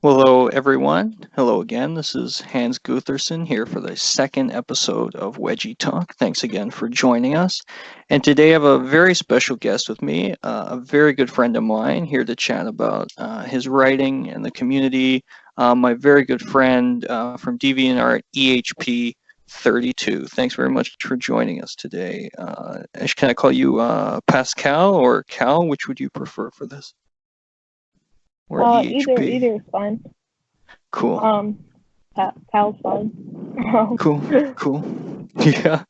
Well, hello, everyone. Hello again. This is Hans Gutherson here for the second episode of Wedgie Talk. Thanks again for joining us. And today I have a very special guest with me, a very good friend of mine, here to chat about his writing and the community. My very good friend from DeviantArt EHP 32. Thanks very much for joining us today. Can I call you Pascal or Cal? Which would you prefer for this? Or Either EHP? is fine. Cool. Cal's fine. Cool, cool. Yeah,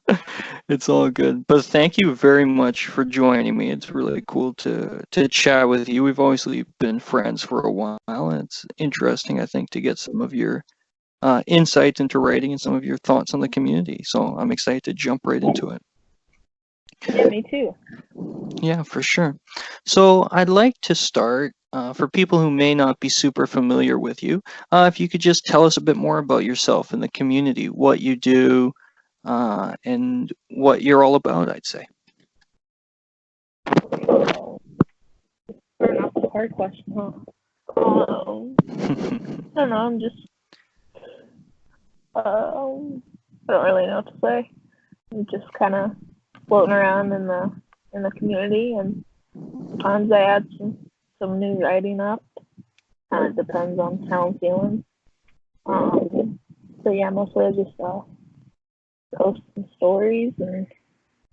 it's all good. But thank you very much for joining me. It's really cool to chat with you. We've obviously been friends for a while, and it's interesting, I think, to get some of your insights into writing and some of your thoughts on the community. So I'm excited to jump right into it. Yeah, me too. Yeah, for sure. So I'd like to start, for people who may not be super familiar with you, if you could just tell us a bit more about yourself and the community, what you do, and what you're all about, I'd say. So, starting off with a hard question, huh? I don't know. I'm just I don't really know what to say. I'm just kind of floating around in the community, and sometimes I add some new writing up. Kind of depends on how I'm feeling. So yeah, mostly I just post some stories and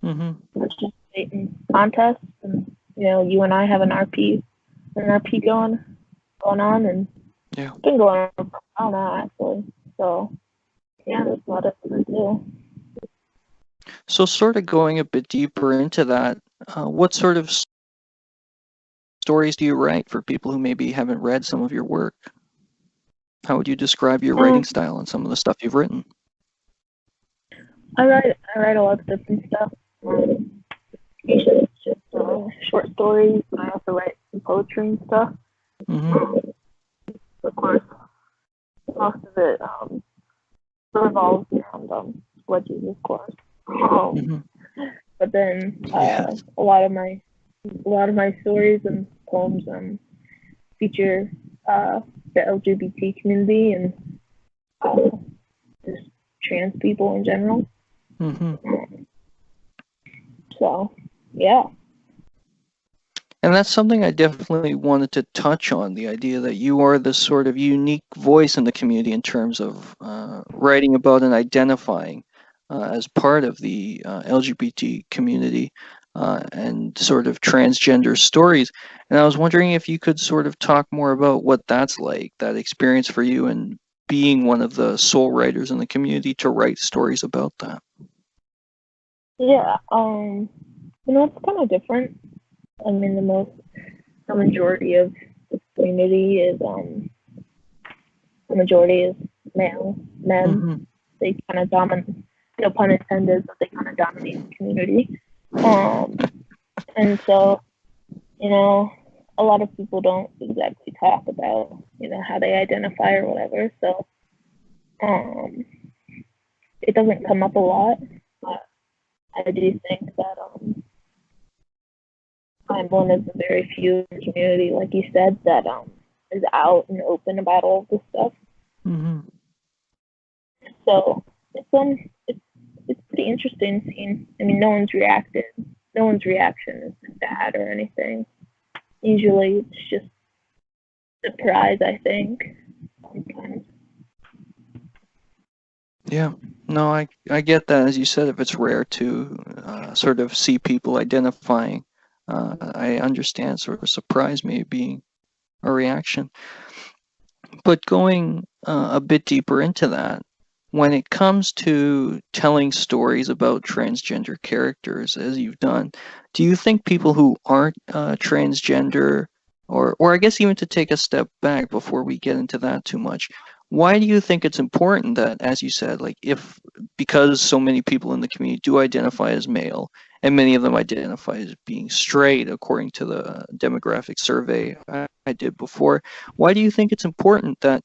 hmm participate in contests, and you and I have an RP going on, and Yeah. it's been going on for a while now actually. So yeah, that's about it for do. So sort of going a bit deeper into that, what sort of stories do you write for people who maybe haven't read some of your work? How would you describe your writing Um, style and some of the stuff you've written? I write a lot of different stuff. Usually it's just short stories, but I also write some poetry and stuff. hmm Um, of course, most of it revolves around Wedgie, of course. hmm But then Yeah. a lot of my stories and poems feature the LGBT community and uh, just trans people in general. hmm So yeah, And that's something I definitely wanted to touch on, the idea that you are this sort of unique voice in the community in terms of writing about and identifying as part of the LGBT community and sort of transgender stories. And I was wondering if you could sort of talk more about what that's like, that experience for you and being one of the sole writers in the community to write stories about that. yeah. It's kind of different. I mean, the majority of the community is the majority is male men. Mm-hmm. They kind of dominate. No pun intended, but they kind of dominate the community. Um, and so a lot of people don't exactly talk about how they identify or whatever. So um, it doesn't come up a lot. But I do think that I'm one of the very few in the community, like you said, that is out and open about all of this stuff. Mm-hmm. So it's pretty interesting seeing. I mean, no one's reacted. No one's reaction has been bad or anything. Usually, it's just surprise. I think sometimes. Yeah, no, I get that. As you said, if it's rare to sort of see people identifying, I understand. Sort of surprise me being a reaction. But going a bit deeper into that, when it comes to telling stories about transgender characters, as you've done, do you think people who aren't transgender, or I guess even to take a step back before we get into that too much, why do you think it's important that, as you said, like if because so many people in the community do identify as male, and many of them identify as being straight, according to the demographic survey I did before, why do you think it's important that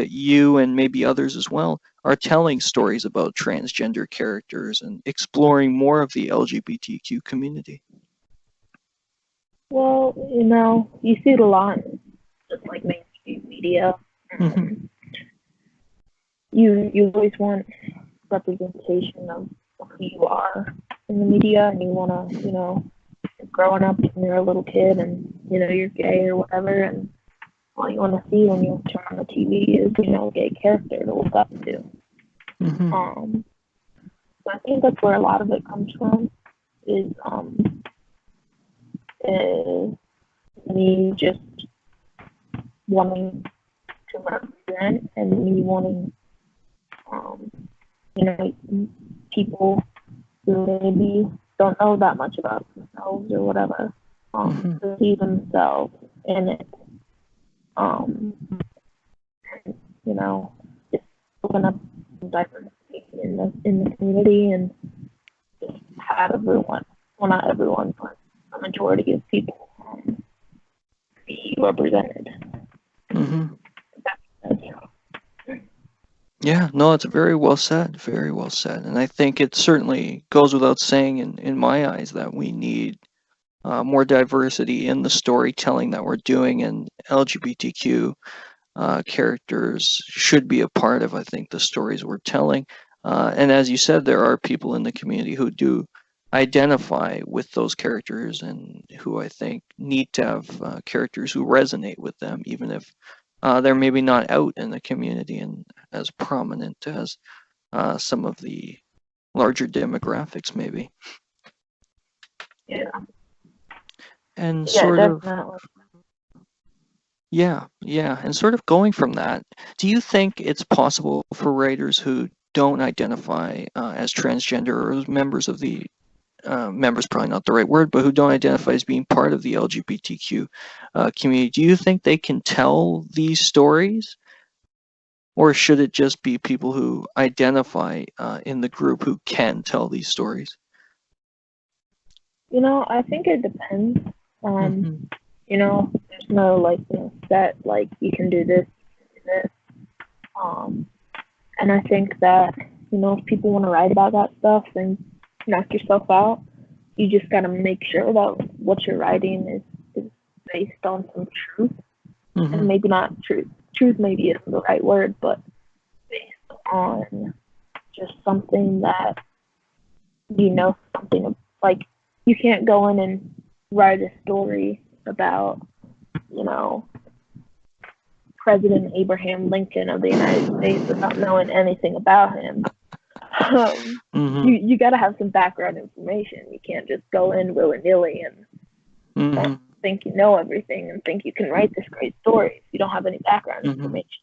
you and maybe others as well are telling stories about transgender characters and exploring more of the LGBTQ community? Well, you see it a lot, just like mainstream media. Mm-hmm. You always want representation of who you are in the media, and you want to, growing up when you're a little kid and you're gay or whatever, and all you want to see when you turn on the TV is a gay character to look up to. Mm-hmm. So I think that's where a lot of it comes from. Is me just wanting to represent, and me wanting people who maybe don't know that much about themselves or whatever, to see themselves in it. Just open up diversity in the community, and just have everyone, well, not everyone, but a majority of people be represented. Mm-hmm. Yeah, no, it's very well said, very well said. And I think it certainly goes without saying in my eyes that we need more diversity in the storytelling that we're doing, and LGBTQ characters should be a part of, I think, the stories we're telling. And as you said, there are people in the community who do identify with those characters and who I think need to have characters who resonate with them, even if they're maybe not out in the community and as prominent as some of the larger demographics, maybe. Yeah. And Yeah, sort of, definitely. yeah, and sort of going from that, do you think it's possible for writers who don't identify as transgender, or members of the members probably not the right word, but who don't identify as being part of the LGBTQ community, do you think they can tell these stories? Or should it just be people who identify in the group who can tell these stories? I think it depends. Mm-hmm. There's no set you can do this, do this. And I think that if people want to write about that stuff, then knock yourself out. You just gotta make sure that what you're writing is based on some truth, Mm-hmm. and maybe not truth. Truth maybe isn't the right word, but based on just something that something like you can't go in and write a story about President Abraham Lincoln of the United States without knowing anything about him. Mm-hmm. You got to have some background information. You can't just go in willy-nilly and think you know everything and think you can write this great story if you don't have any background information.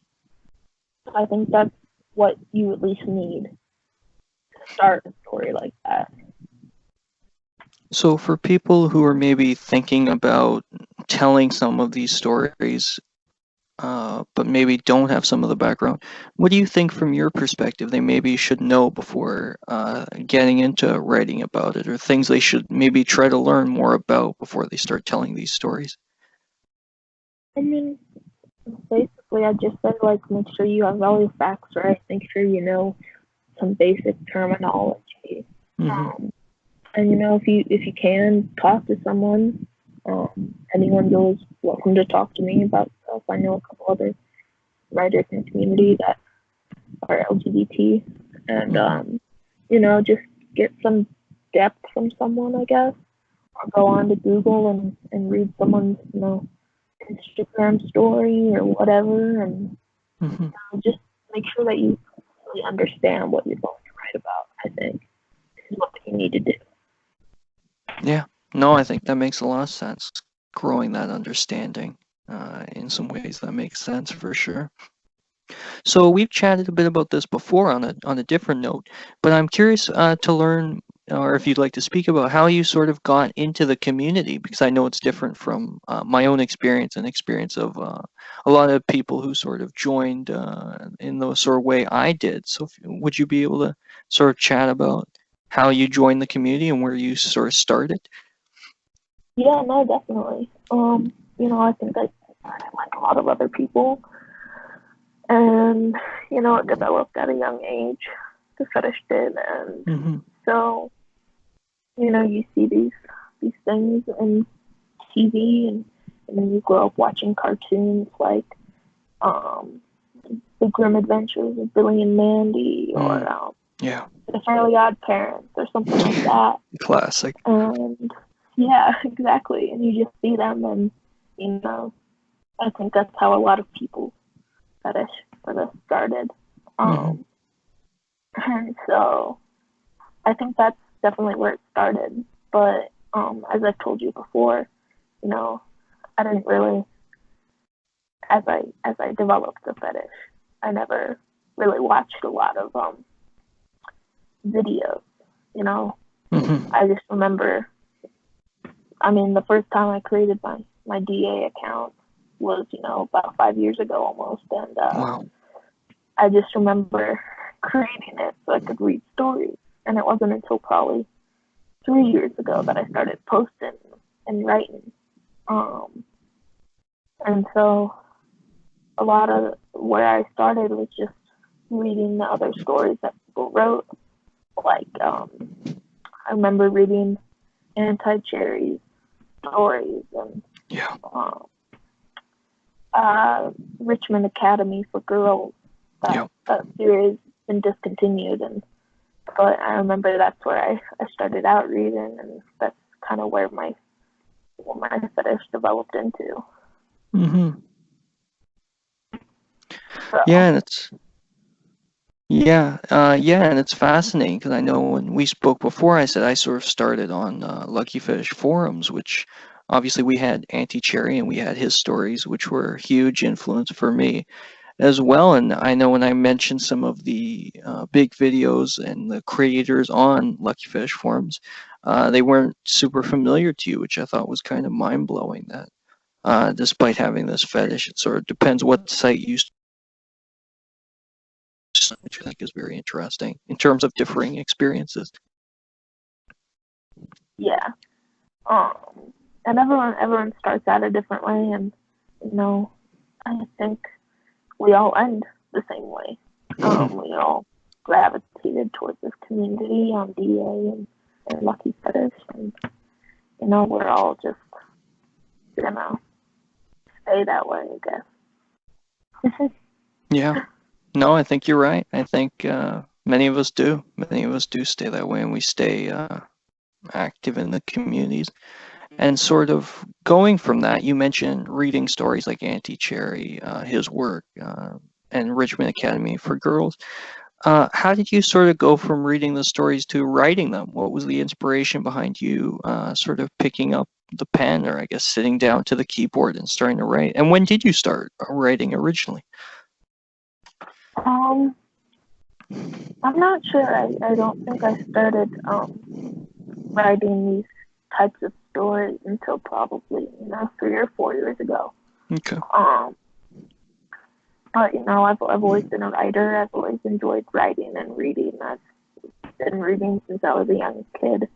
I think that's what you at least need to start a story like that. So for people who are maybe thinking about telling some of these stories, but maybe don't have some of the background, what do you think from your perspective they maybe should know before getting into writing about it, or things they should maybe try to learn more about before they start telling these stories? I mean, basically, I just said make sure you have all your facts right. Make sure you know some basic terminology. And if you can talk to someone, anyone is welcome to talk to me about stuff. I know a couple other writers in the community that are LGBT, and just get some depth from someone, I guess, or go on to Google and read someone's Instagram story or whatever, and just make sure that you really understand what you're going to write about. I think is what you need to do. Yeah, no, I think that makes a lot of sense. Growing that understanding in some ways, that makes sense for sure. So we've chatted a bit about this before on a different note, but I'm curious to learn, or if you'd like to speak about how you sort of got into the community, because I know it's different from my own experience and experience of a lot of people who sort of joined in the sort of way I did. So would you be able to sort of chat about how you joined the community and where you sort of started? Yeah, no, definitely. I think I started like a lot of other people, and it developed at a young age. The fetish did, and so you see these things on TV, and then you grow up watching cartoons like The Grim Adventures of Billy and Mandy, or Yeah. The Fairly Odd Parents, or something like that. Classic. And yeah, exactly. And you just see them, and I think that's how a lot of people fetish sort of started. And so I think that's definitely where it started. But as I've told you before, I didn't really, as I developed the fetish, I never really watched a lot of videos. I just remember. I mean, the first time I created my DA account was about 5 years ago almost, and Wow. I just remember creating it so I could read stories. And it wasn't until probably 3 years ago that I started posting and writing. And so a lot of where I started was just reading the other stories that people wrote. Like, I remember reading Anti-Cherry's stories and Richmond Academy for Girls. That series has been discontinued, but I remember that's where I started out reading, and that's kind of where my fetish developed into. So. Yeah, and it's fascinating because I know when we spoke before, I said I sort of started on Lucky Fish forums, which obviously we had Anti-Cherry and we had his stories, which were a huge influence for me as well. And I know when I mentioned some of the big videos and the creators on Lucky Fish forums, they weren't super familiar to you, which I thought was kind of mind-blowing that despite having this fetish, it sort of depends what site you which I think is very interesting in terms of differing experiences. Yeah. And everyone starts out a different way, and I think we all end the same way. We all gravitated towards this community on DA and Lucky Fetish, and we're all just gonna stay that way, I guess. Yeah. No, I think you're right. I think many of us do. Many of us do stay that way, and we stay active in the communities. And sort of going from that, you mentioned reading stories like Anti-Cherry, his work, and Richmond Academy for Girls. How did you sort of go from reading the stories to writing them? What was the inspiration behind you sort of picking up the pen, or I guess sitting down to the keyboard and starting to write? And when did you start writing originally? I'm not sure. I don't think I started writing these types of stories until probably 3 or 4 years ago. Okay. But I've always been a writer. I've always enjoyed writing and reading. I've been reading since I was a young kid.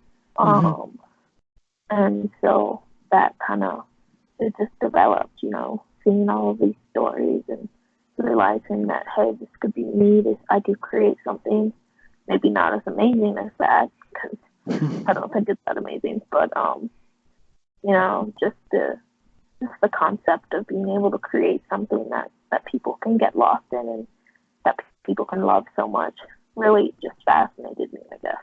And so that kind of, it just developed, seeing all of these stories and realizing that, hey, this could be me. I could create something, maybe not as amazing as that, because I don't think it's that amazing, but just the concept of being able to create something that people can get lost in and that people can love so much really just fascinated me, I guess.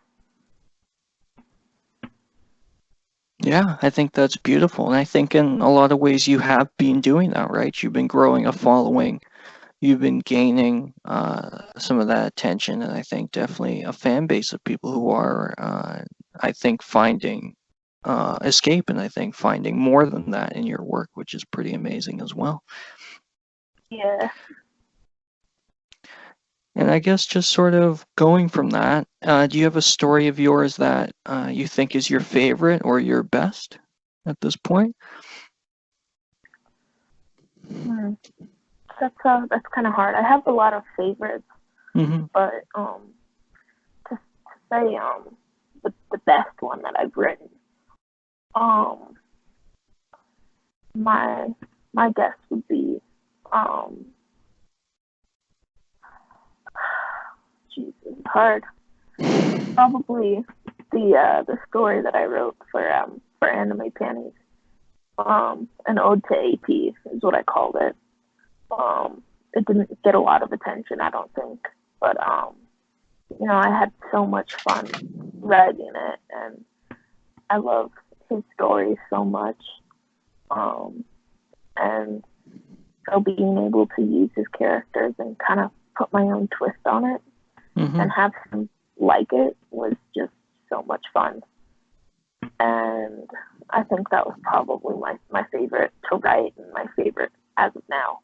Yeah, I think that's beautiful. And I think in a lot of ways you have been doing that, right? You've been growing a following. You've been gaining some of that attention. And I think definitely a fan base of people who are, I think, finding escape, and I think finding more than that in your work, which is pretty amazing as well. Yeah. And I guess just sort of going from that, do you have a story of yours that you think is your favorite or your best at this point? That's kind of hard. I have a lot of favorites, but to say the best one that I've written, my guess would be it's hard. Probably the story that I wrote for Anime Panties, an ode to AP is what I called it. it didn't get a lot of attention, I don't think. But I had so much fun writing it, and I love his stories so much. And so being able to use his characters and kind of put my own twist on it and have him like it was just so much fun. And I think that was probably my favorite to write and my favorite as of now.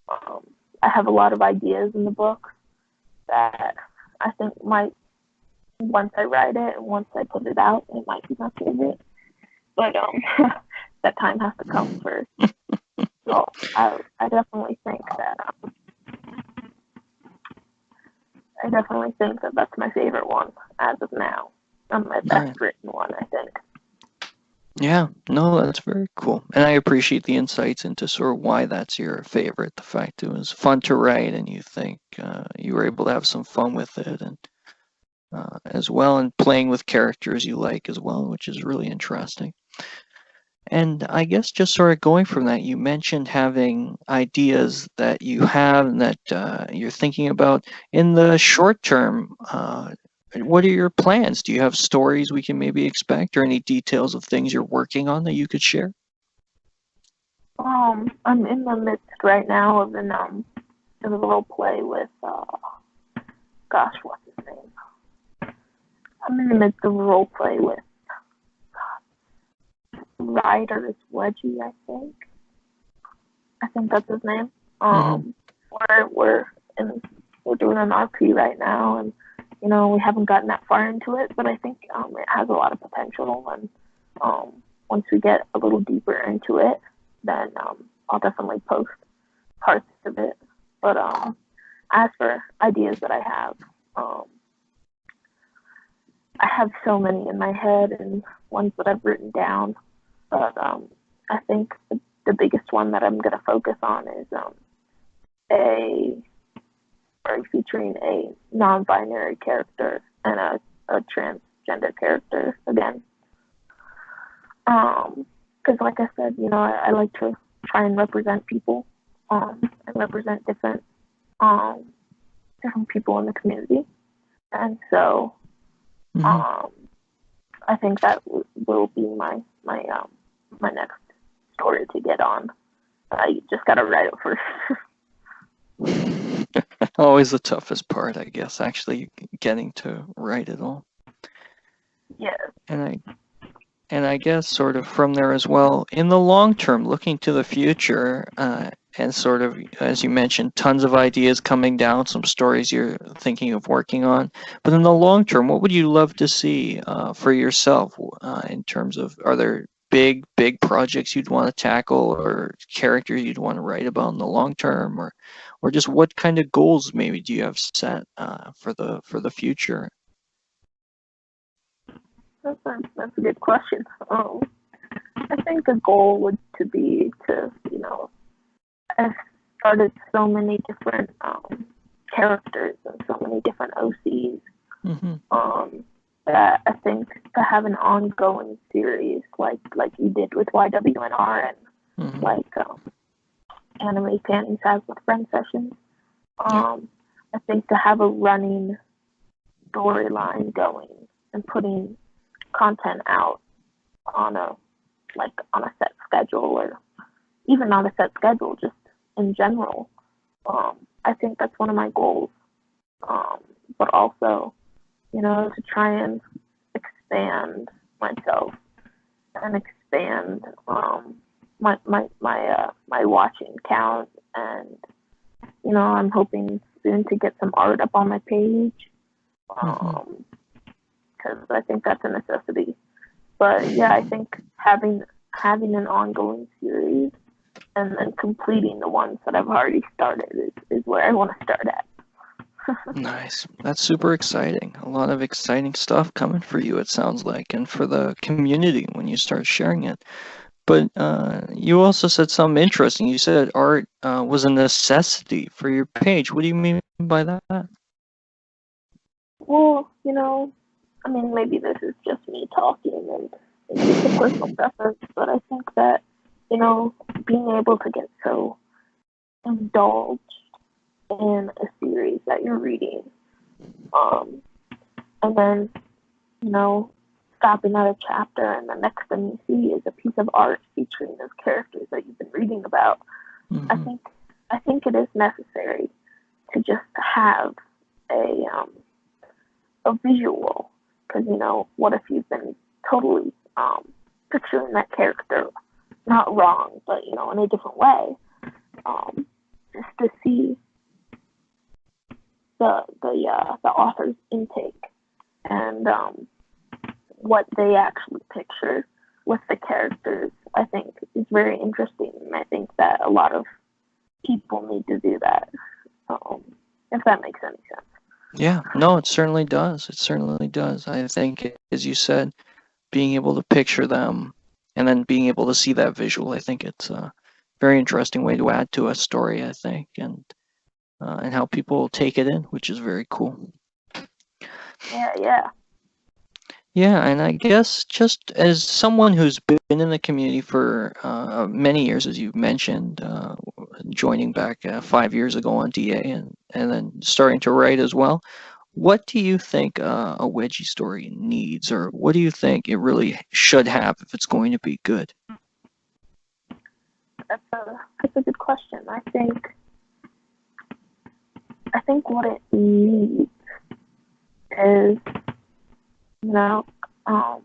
I have a lot of ideas in the book that I think might, once I write it and once I put it out, it might be my favorite. But that time has to come first. So I definitely think that that's my favorite one as of now. My best written one, I think. Yeah, no, that's very cool. And I appreciate the insights into sort of why that's your favorite. The fact it was fun to write and you think you were able to have some fun with it, and as well, and playing with characters you like as well, which is really interesting. And I guess just sort of going from that, you mentioned having ideas that you have and that you're thinking about in the short term. What are your plans? Do you have stories we can maybe expect, or any details of things you're working on that you could share? I'm in the midst right now of a role play with gosh, what's his name? I'm in the midst of a role play with Ryder's Wedgie, I think. I think that's his name. We're doing an RP right now, and we haven't gotten that far into it, but I think it has a lot of potential. And once we get a little deeper into it, then I'll definitely post parts of it. But as for ideas that I have so many in my head and ones that I've written down. But I think the biggest one that I'm going to focus on is featuring a non-binary character and a transgender character again. Because like I said, I like to try and represent people and represent different people in the community. And so I think that will be my next story to get on. You just gotta write it first. Always the toughest part, I guess, actually getting to write it all. Yeah. And I guess sort of from there as well, in the long term, looking to the future, and sort of, as you mentioned, tons of ideas coming down, some stories you're thinking of working on. But in the long term, what would you love to see for yourself in terms of, are there big projects you'd want to tackle, or characters you'd want to write about in the long term, or just what kind of goals maybe do you have set for the future? That's a good question. I think the goal would to be to, I've started so many different characters and so many different OCs that I think to have an ongoing series like you did with YWNR and like Anime Panties has with Friend Sessions. I think to have a running storyline going and putting content out on a set schedule, or even not a set schedule, just in general. I think that's one of my goals. But also, to try and expand myself and expand my watching count, and I'm hoping soon to get some art up on my page. Because I think that's a necessity. But yeah, I think having an ongoing series and then completing the ones that I've already started is where I want to start at. Nice. That's super exciting. A lot of exciting stuff coming for you, it sounds like, and for the community when you start sharing it. But you also said something interesting. You said art was a necessity for your page. What do you mean by that? Well, maybe this is just me talking and it's just a personal preference, but I think that, being able to get so indulged in a series that you're reading. And then, you know, stopping at a chapter and the next thing you see is a piece of art featuring those characters that you've been reading about. Mm-hmm. I think it is necessary to just have a visual, because you know, what if you've been totally picturing that character not wrong, but you know, in a different way, just to see the author's intake and what they actually picture with the characters, I think is very interesting, and I think that a lot of people need to do that. If that makes any sense. Yeah, no, it certainly does. It certainly does. I think, as you said, being able to picture them and then being able to see that visual, I think it's a very interesting way to add to a story, I think, and how people take it in, which is very cool. Yeah. Yeah, and I guess just as someone who's been in the community for many years, as you mentioned, joining back 5 years ago on DA and then starting to write as well, what do you think a Wedgie story needs, or what do you think it really should have if it's going to be good? That's a good question. I think what it needs is, you know, a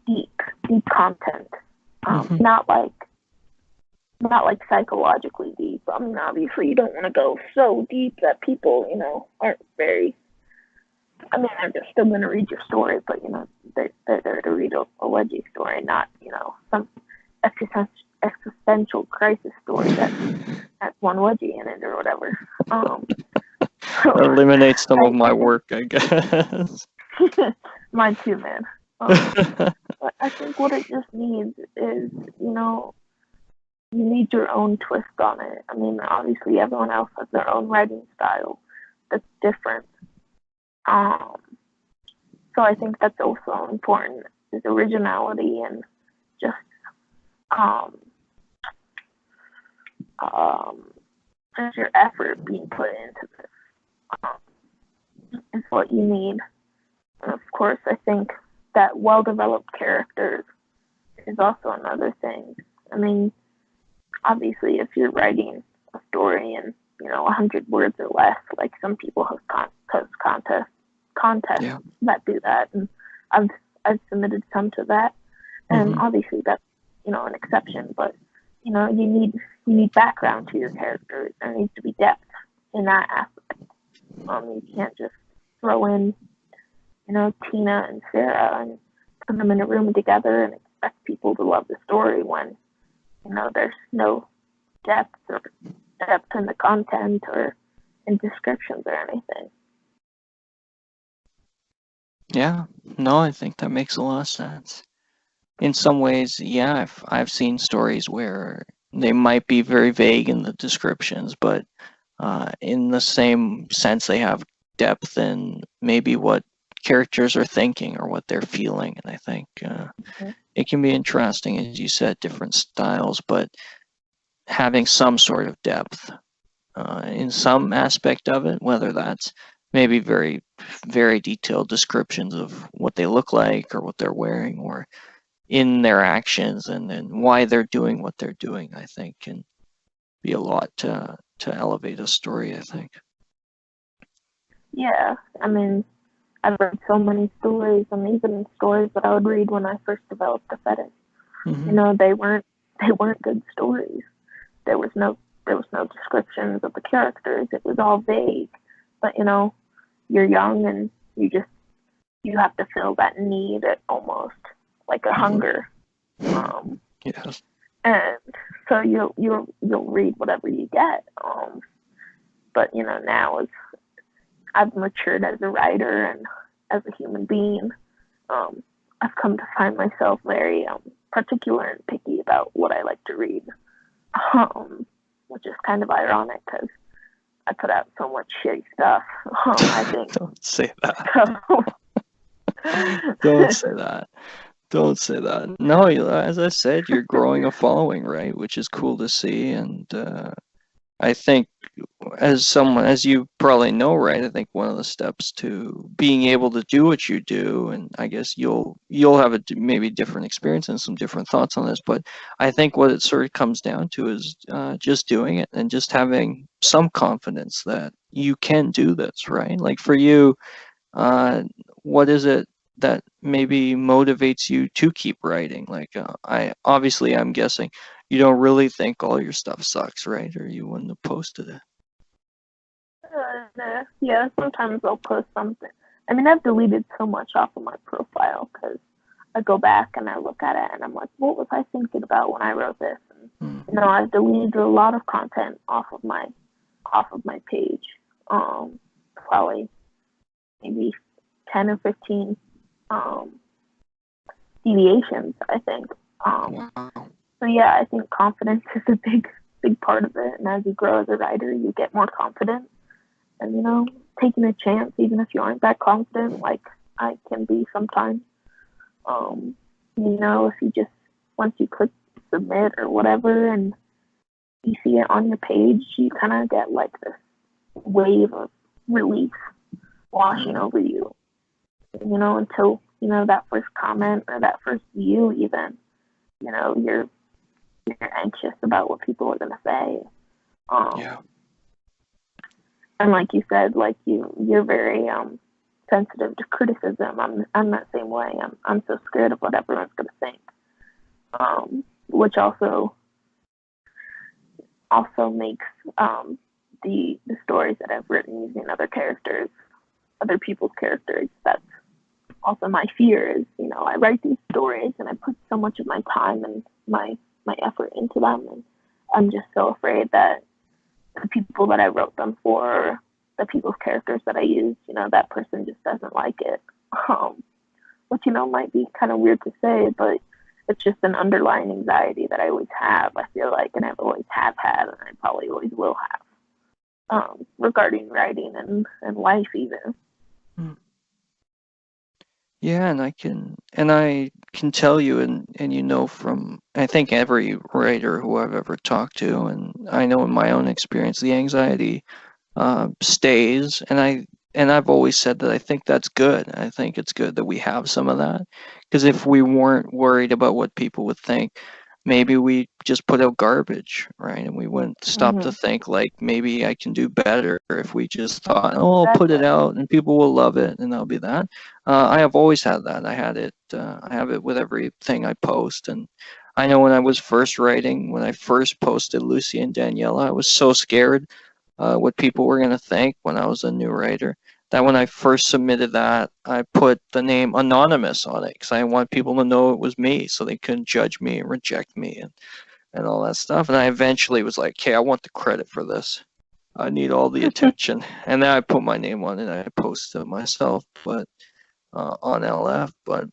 deep content. Not like psychologically deep. I mean, obviously you don't want to go so deep that people, you know, aren't very. I mean, they're just still going to read your story, but you know, they're there to read a Wedgie story, not, you know, some existential crisis story that has one Wedgie in it or whatever. Eliminate some of my work, I guess. Mine too, man. But I think what it just needs is, you know, you need your own twist on it. I mean, obviously everyone else has their own writing style that's different. So I think that's also important, is originality and just there's your effort being put into this is what you need. And of course, I think that well-developed characters is also another thing. I mean, obviously, if you're writing a story in, you know, 100 words or less, like some people have contests Yeah. that do that, and I've submitted some to that, and obviously that's, you know, an exception, but you know, you need background to your characters. There needs to be depth in that aspect. You can't just throw in, you know, Tina and Sarah and put them in a room together and expect people to love the story when, you know, there's no depth in the content or in descriptions or anything. Yeah, no, I think that makes a lot of sense. In some ways, yeah, I've seen stories where they might be very vague in the descriptions, but in the same sense, they have depth in maybe what characters are thinking or what they're feeling. And I think it can be interesting, as you said, different styles, but having some sort of depth in some aspect of it, whether that's maybe very, very detailed descriptions of what they look like or what they're wearing, or in their actions and why they're doing what they're doing, I think can be a lot to elevate a story, I think. Yeah, I mean, I've read so many stories, and even stories that I would read when I first developed the fetish. You know, they weren't good stories. There was no descriptions of the characters. It was all vague. But you know, you're young and you have to fill that need at almost like a hunger. Yes. And so you'll read whatever you get. But you know, now as I've matured as a writer and as a human being, I've come to find myself very particular and picky about what I like to read, which is kind of ironic because I put out so much shitty stuff. I think. Don't say that. Don't say that. Don't say that. No, as I said, you're growing a following, right? Which is cool to see, and I think as you probably know, right, I think one of the steps to being able to do what you do, and I guess you'll have a maybe different experience and some different thoughts on this, but I think what it sort of comes down to is just doing it and just having some confidence that you can do this, right? Like for you, uh, what is it that maybe motivates you to keep writing? Like I'm guessing you don't really think all your stuff sucks, right? Or you wouldn't have posted it. Yeah, sometimes I'll post something. I mean, I've deleted so much off of my profile because I go back and I look at it and I'm like, what was I thinking about when I wrote this? And I've deleted a lot of content off of my page. Probably maybe 10 or 15 deviations, I think. Wow. So yeah, I think confidence is a big part of it. And as you grow as a writer, you get more confident. And taking a chance, even if you aren't that confident, like I can be sometimes. If you just once you click submit or whatever, and you see it on your page, you kind of get like this wave of relief washing over you. Until that first comment or that first view, even you're anxious about what people are gonna say. Yeah. And like you said, like you're very sensitive to criticism. I'm that same way. I'm so scared of what everyone's gonna think. Which also makes the stories that I've written using other people's characters. That's also my fear is, I write these stories and I put so much of my time and my effort into them, and I'm just so afraid that the people that I wrote them for, the people's characters that I use, that person just doesn't like it. Which, might be kind of weird to say, but it's just an underlying anxiety that I always have, I feel like, and I've always have had, and I probably always will have, regarding writing and life even. Yeah, and I can tell you, and from I think every writer who I've ever talked to, and I know in my own experience, the anxiety stays, and I've always said that I think that's good. I think it's good that we have some of that, because if we weren't worried about what people would think, maybe we just put out garbage, right? And we wouldn't stop to think like maybe I can do better if we just thought, oh, I'll put it out and people will love it and that'll be that. I have always had that. I had it. I have it with everything I post, and I know when I was first writing, when I first posted Lucy and Daniela, I was so scared what people were going to think when I was a new writer, that when I first submitted that, I put the name anonymous on it because I want people to know it was me so they couldn't judge me and reject me and all that stuff. And I eventually was like, hey, I want the credit for this. I need all the attention. And then I put my name on it and I posted it myself, but on LF. But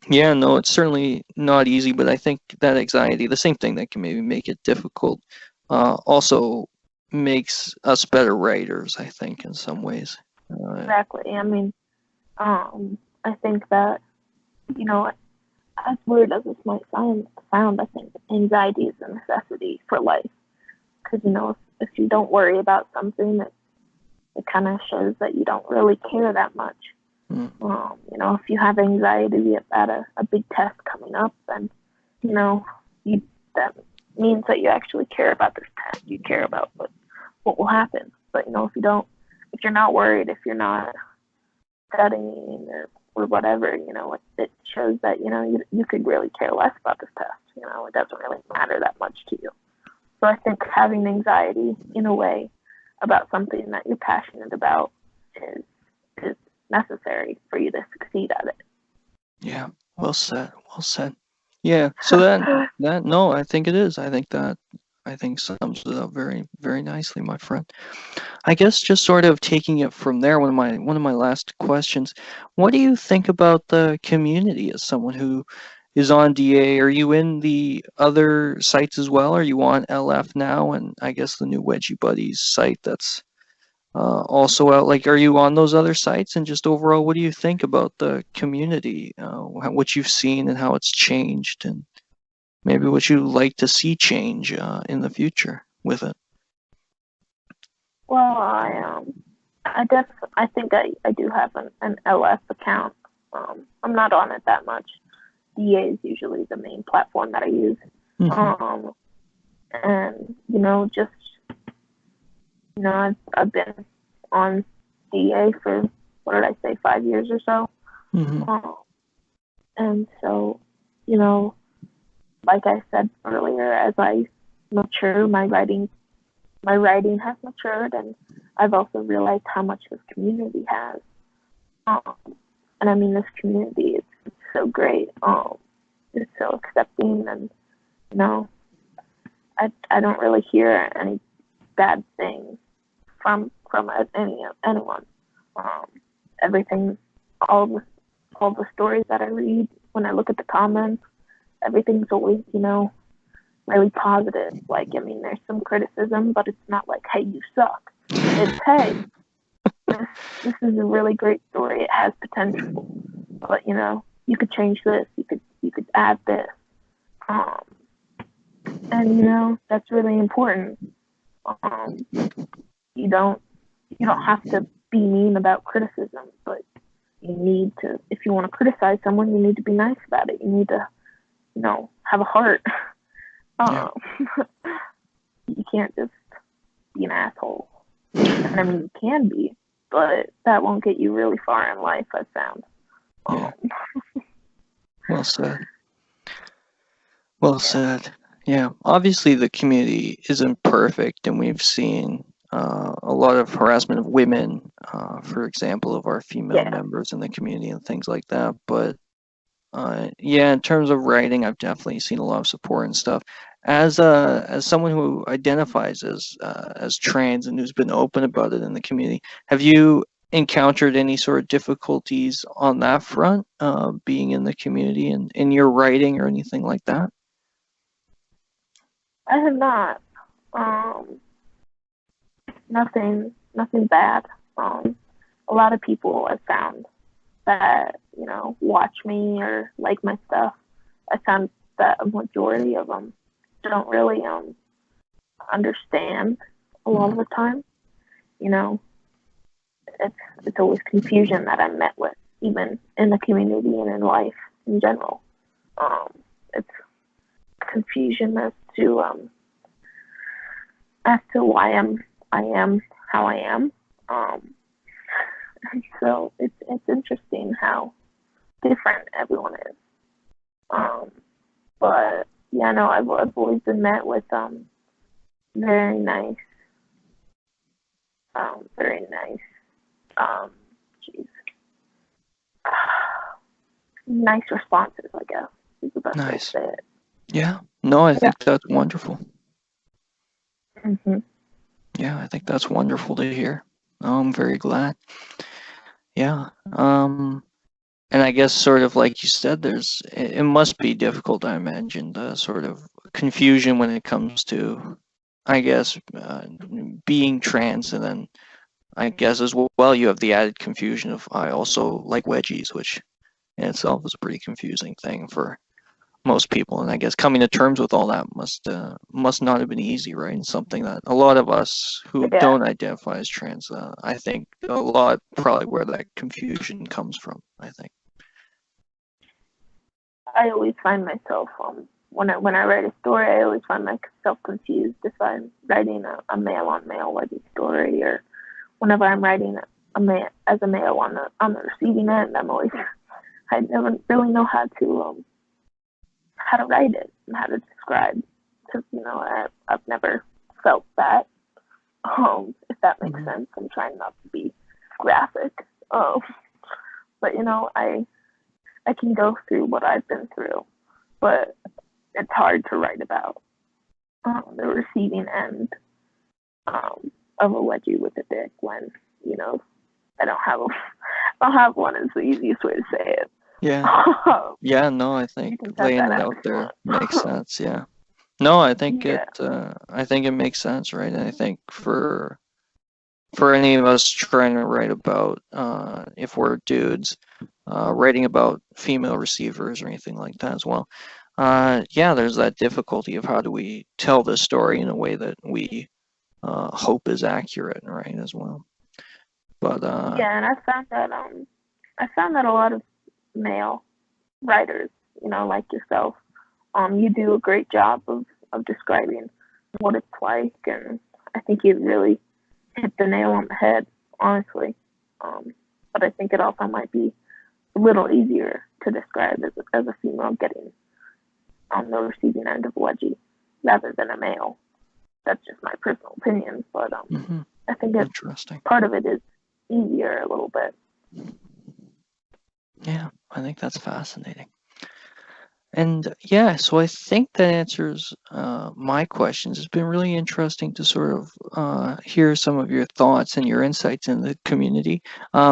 yeah, no, it's certainly not easy, but I think that anxiety, the same thing that can maybe make it difficult, also makes us better writers, I think, in some ways. Exactly. I mean, I think that, as weird as this might sound, I think anxiety is a necessity for life. Because, if you don't worry about something, it kind of shows that you don't really care that much. If you have anxiety about a big test coming up, then, that means that you actually care about this test. You care about what will happen. But, if you're not worried, if you're not studying or whatever, it shows that, you could really care less about this test. It doesn't really matter that much to you. So I think having anxiety in a way about something that you're passionate about is necessary for you to succeed at it. Yeah, well said. Well said. Yeah, so that no, I think it is. I think sums it up very, very nicely, my friend. I guess just sort of taking it from there, one of my last questions, what do you think about the community as someone who is on DA? Are you in the other sites as well? Are you on LF now? And I guess the new Wedgie Buddies site that's also out. Like, are you on those other sites? And just overall, what do you think about the community? What you've seen and how it's changed, and maybe what you like to see change in the future with it? Well, I think I do have an LF account. I'm not on it that much. DA is usually the main platform that I use. And just I've been on DA for, what did I say, 5 years or so. And so, like I said earlier, as I mature, my writing has matured, and I've also realized how much this community has. And I mean, this community is so great. It's so accepting, and I don't really hear any bad things from anyone. Everything, all the stories that I read, when I look at the comments, everything's always really positive. Like, I mean, there's some criticism, but it's not like, hey, you suck. It's, hey, this is a really great story. It has potential, but you could change this. You could add this. And that's really important. You don't have to be mean about criticism, but you need to, if you want to criticize someone, you need to be nice about it. You need to, have a heart. You can't just be an asshole. And I mean, you can be, but that won't get you really far in life, I've found. Well said. Well said. Yeah, obviously the community isn't perfect, and we've seen a lot of harassment of women, for example, of our female members in the community and things like that. But in terms of writing, I've definitely seen a lot of support and stuff. As someone who identifies as trans and who's been open about it in the community, have you encountered any sort of difficulties on that front, being in the community and in your writing or anything like that? I have not. Nothing bad. A lot of people I've found that watch me or like my stuff. I found that a majority of them don't really understand a lot of the time. It's always confusion that I'm met with, even in the community and in life in general. It's confusion as to why I am how I am. So it's interesting how different everyone is. But yeah, no, I've always been met with very nice, nice responses, I guess, is the best way to say it. Yeah, no, I think that's wonderful. Mm-hmm. Yeah, I think that's wonderful to hear. I'm very glad. Yeah. And I guess sort of like you said, it must be difficult, I imagine, the sort of confusion when it comes to, I guess, being trans, and then I guess as well you have the added confusion of I also like wedgies, which in itself is a pretty confusing thing for most people. And I guess coming to terms with all that must not have been easy, right? And something that a lot of us who don't identify as trans, I think a lot probably where that confusion comes from, I think. I always find myself when I write a story, I always find myself confused if I'm writing a male on male wedgie story, or whenever I'm writing as a male on the receiving end. I never really know how to write it and how to describe, because I've never felt that. If that makes sense. I'm trying not to be graphic. But I can go through what I've been through, but it's hard to write about the receiving end of a wedgie with a dick when I don't have one. Is the easiest way to say it. Yeah. Yeah. No, I think laying it out there makes sense. Yeah. No, I think it makes sense, right? And I think for any of us trying to write about, if we're dudes, writing about female receivers or anything like that as well, there's that difficulty of how do we tell this story in a way that we hope is accurate, right, as well. But Yeah, and I found that a lot of male writers, like yourself, you do a great job of describing what it's like, and I think you really hit the nail on the head, honestly. But I think it also might be a little easier to describe as a female getting on the receiving end of Wedgie rather than a male. That's just my personal opinion, but I think interesting. part of it is easier a little bit. Yeah, I think that's fascinating. And yeah, so I think that answers my questions. It's been really interesting to sort of hear some of your thoughts and your insights in the community.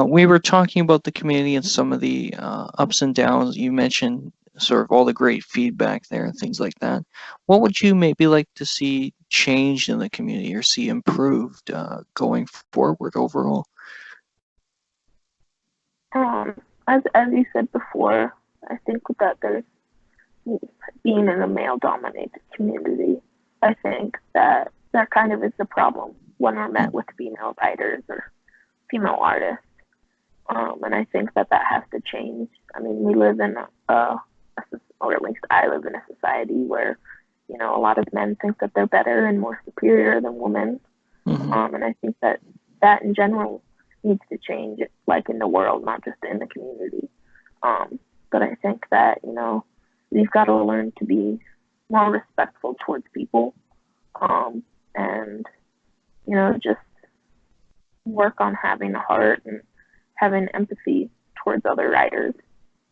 We were talking about the community and some of the ups and downs. You mentioned sort of all the great feedback there and things like that. What would you maybe like to see changed in the community or see improved going forward overall? As you said before, I think that there's being in a male-dominated community. I think that kind of is the problem when we're met with female writers or female artists, and I think that has to change. I mean, we live in or at least I live in a society where a lot of men think that they're better and more superior than women, and I think that in general needs to change, like in the world, not just in the community. But I think that we've got to learn to be more respectful towards people, and just work on having a heart and having empathy towards other writers,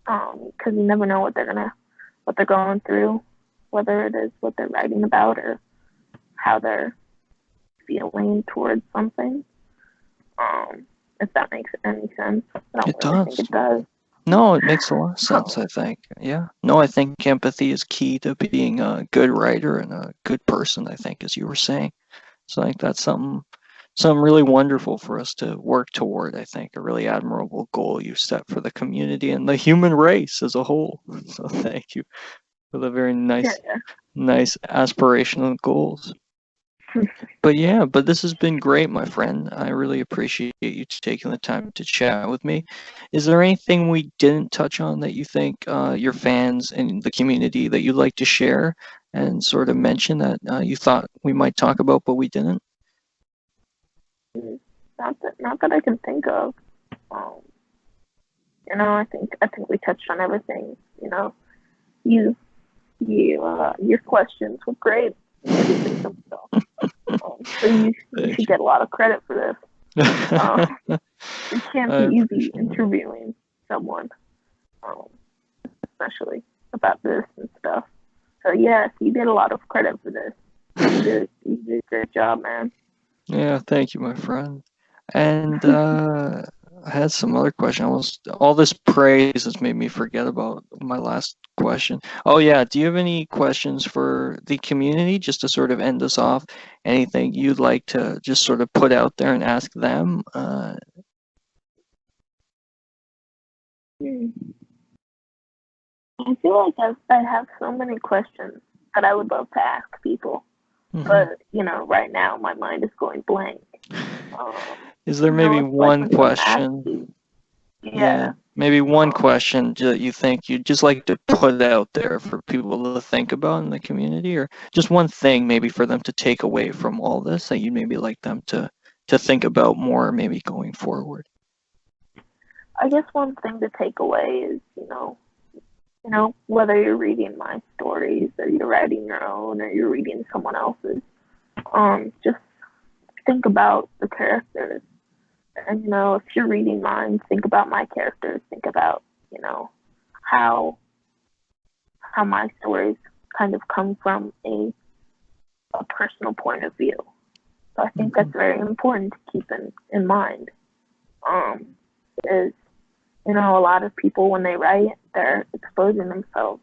because you never know what they're going through, whether it is what they're writing about or how they're feeling towards something. If that makes any sense. I don't really think it does. No, it makes a lot of sense, I think. Yeah. No, I think empathy is key to being a good writer and a good person, I think, as you were saying. So I think that's something really wonderful for us to work toward, I think, a really admirable goal you set for the community and the human race as a whole. So thank you for the very nice aspirational goals. But this has been great, my friend. I really appreciate you taking the time to chat with me. Is there anything we didn't touch on that you think your fans and the community that you'd like to share and sort of mention that you thought we might talk about but we didn't? Not that I can think of. I think we touched on everything. Your questions were great. So you should get a lot of credit for this. It can't be easy interviewing someone, especially about this and stuff. So yes, you get a lot of credit for this. You did a great job, man. Yeah, thank you, my friend. And I had some other question. All this praise has made me forget about my last question. Oh yeah, do you have any questions for the community just to sort of end us off? Anything you'd like to just sort of put out there and ask them? I feel like I have so many questions that I would love to ask people. But right now my mind is going blank. Is there maybe one question? Yeah, maybe one question that you think you'd just like to put out there for people to think about in the community, or just one thing maybe for them to take away from all this that you'd maybe like them to think about more, maybe going forward. I guess one thing to take away is, whether you're reading my stories or you're writing your own or you're reading someone else's, just think about the characters. And, if you're reading mine, think about my characters. Think about, how my stories kind of come from a personal point of view. So I think that's very important to keep in mind. Is, a lot of people, when they write, they're exposing themselves.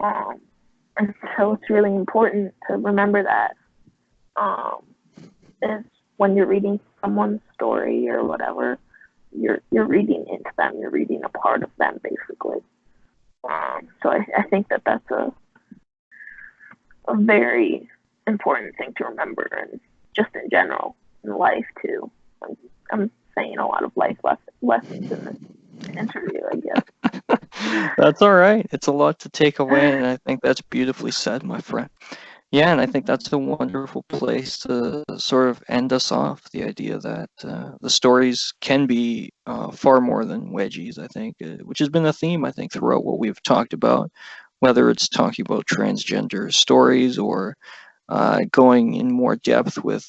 And so it's really important to remember that. Is when you're reading someone's story or whatever, you're reading into them. You're reading a part of them, basically. So I think that's a very important thing to remember, and just in general in life too. I'm saying a lot of life lessons in this interview, I guess. That's all right. It's a lot to take away, and I think that's beautifully said, my friend. Yeah, and I think that's a wonderful place to sort of end us off. The idea that the stories can be far more than wedgies, I think, which has been a theme, I think, throughout what we've talked about, whether it's talking about transgender stories or going in more depth with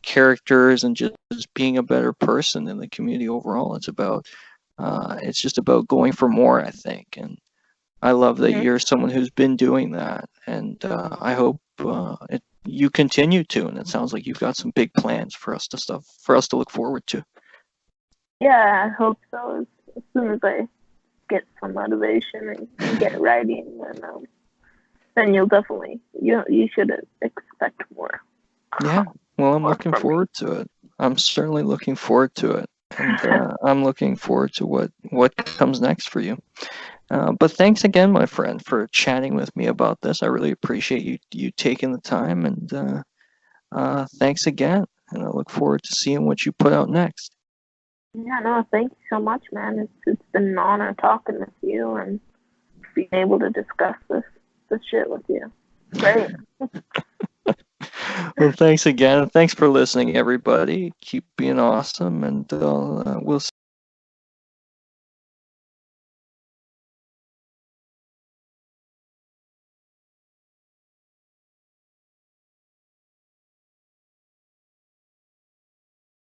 characters and just being a better person in the community overall. It's just about going for more, I think, and I love that Mm-hmm. you're someone who's been doing that, and I hope you continue to. And it sounds like you've got some big plans for us to look forward to. Yeah, I hope so. As soon as I get some motivation and get writing, then you'll definitely you should expect more. Yeah, well, I'm More looking from me. forward to it. I'm certainly looking forward to it, and I'm looking forward to what comes next for you. But thanks again, my friend, for chatting with me about this. I really appreciate you taking the time, and thanks again. And I look forward to seeing what you put out next. Yeah, no, thank you so much, man. It's been an honor talking with you and being able to discuss this shit with you. Great. Well, thanks again. Thanks for listening, everybody. Keep being awesome, and we'll